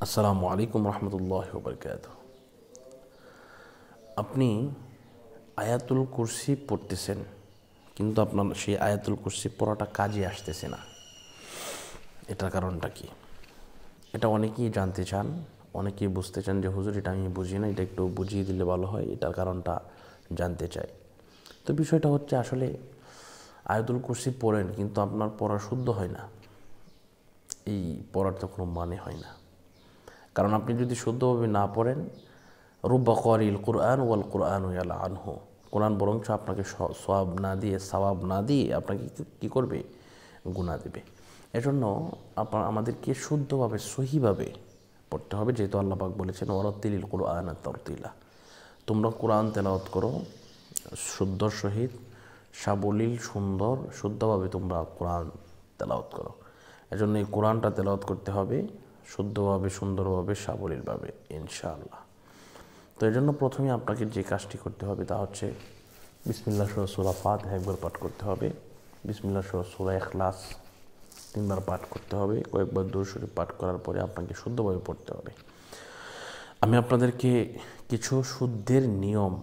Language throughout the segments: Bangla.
আসসালামু আলাইকুম রহমতুল্লাহি ওয়া বারাকাতুহু। আপনি আয়াতুল কুরসি পড়তেছেন, কিন্তু আপনার সেই আয়াতুল কুরসি পড়াটা কাজে আসতেছে না। এটার কারণটা কি? এটা অনেকেই জানতে চান, অনেকেই বুঝতে চান যে হুজুর এটা আমি বুঝি না, এটা একটু বুঝিয়ে দিলে ভালো হয়, এটার কারণটা জানতে চাই। তো বিষয়টা হচ্ছে, আসলে আয়াতুল কুরসি পড়েন কিন্তু আপনার পড়া শুদ্ধ হয় না। এই পড়ার তো কোনো মানে হয় না। কারণ আপনি যদি শুদ্ধভাবে না পড়েন, রুব্বা ক্বারিল কুরআন ওয়াল কুরআন ইয়ালআনহু, কোরআন বরঞ্চ আপনাকে সওয়াব না দিয়ে আপনাকে কী করবে? গুনাহ দেবে। এজন্য আমাদেরকে শুদ্ধভাবে সহিভাবে পড়তে হবে, যেহেতু আল্লাহ পাক বলেছেন ওয়ারাত্তিলিল কুরআন তারতিলা, তোমরা কোরআন তেলাওয়াত করো শুদ্ধ সহিত, সাবলীল সুন্দর শুদ্ধভাবে তোমরা কোরআন তেলাওয়াত করো। এজন্য এই কোরআনটা তেলাওয়াত করতে হবে শুদ্ধভাবে, সুন্দরভাবে, সাবলীলভাবে, ইনশাআল্লাহ। তো এই জন্য প্রথমে আপনাকে যে কাজটি করতে হবে তা হচ্ছে বিসমিল্লাহ সহ সূরা ফাতিহা একবার পাঠ করতে হবে, বিসমিল্লাহ সহ সূরা ইখলাস 3 বার পাঠ করতে হবে, কয়েকবার দুরূদ শরীফ পাঠ করার পরে আপনাকে শুদ্ধভাবে পড়তে হবে। আমি আপনাদেরকে কিছু শুদ্ধের নিয়ম,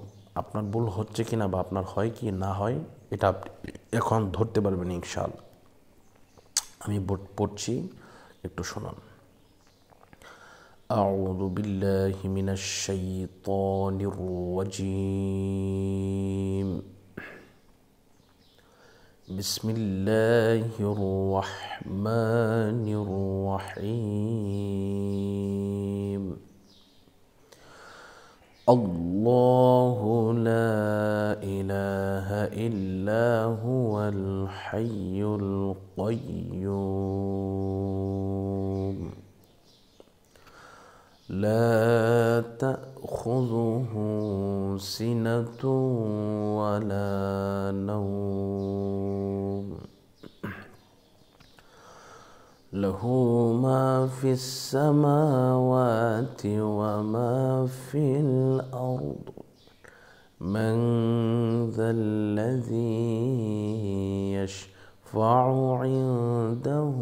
আপনার ভুল হচ্ছে কিনা বা আপনার হয় কি না হয় এটা আপনি এখন ধরতে পারবেন ইনশাআল্লাহ। আমি পড়ছি, একটু শুনুন। أعوذ بالله من الشيطان الرجيم. بسم الله الرحمن الرحيم. الله لا إله إلا هو الحي القيوم لا تأخذه سنة ولا نوم له ما في السماوات وما في الأرض من ذا الذي يشفع عنده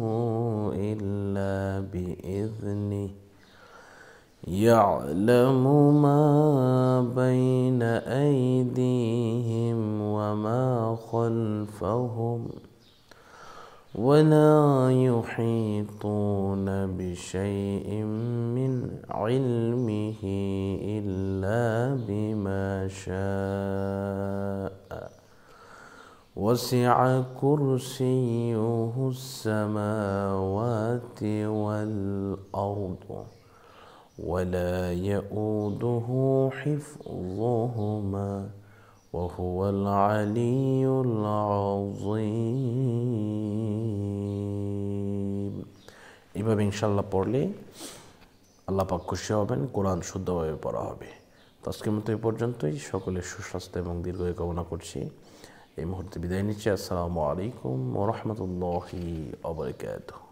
إلا بإذنه يعلم ما بين أيديهم وما خلفهم ولا يحيطون بشيء من علمه إلا بما شاء وسع كرسيه السماوات والأرض ولا يؤوده حفظهما وهو العلي العظيم. এভাবে ইনশাআল্লাহ পড়লে আল্লাহ পাক খুশি হবেন, কোরআন শুদ্ধভাবে পড়া হবে। তো আজকের মতো এই পর্যন্তই। সকলের সুস্বাস্থ্য এবং দীর্ঘায়ু কামনা করছি। এই মুহূর্তে বিদায় নিচ্ছি। আসসালামু আলাইকুম ওয়া রাহমাতুল্লাহি ওয়া বারাকাতুহু।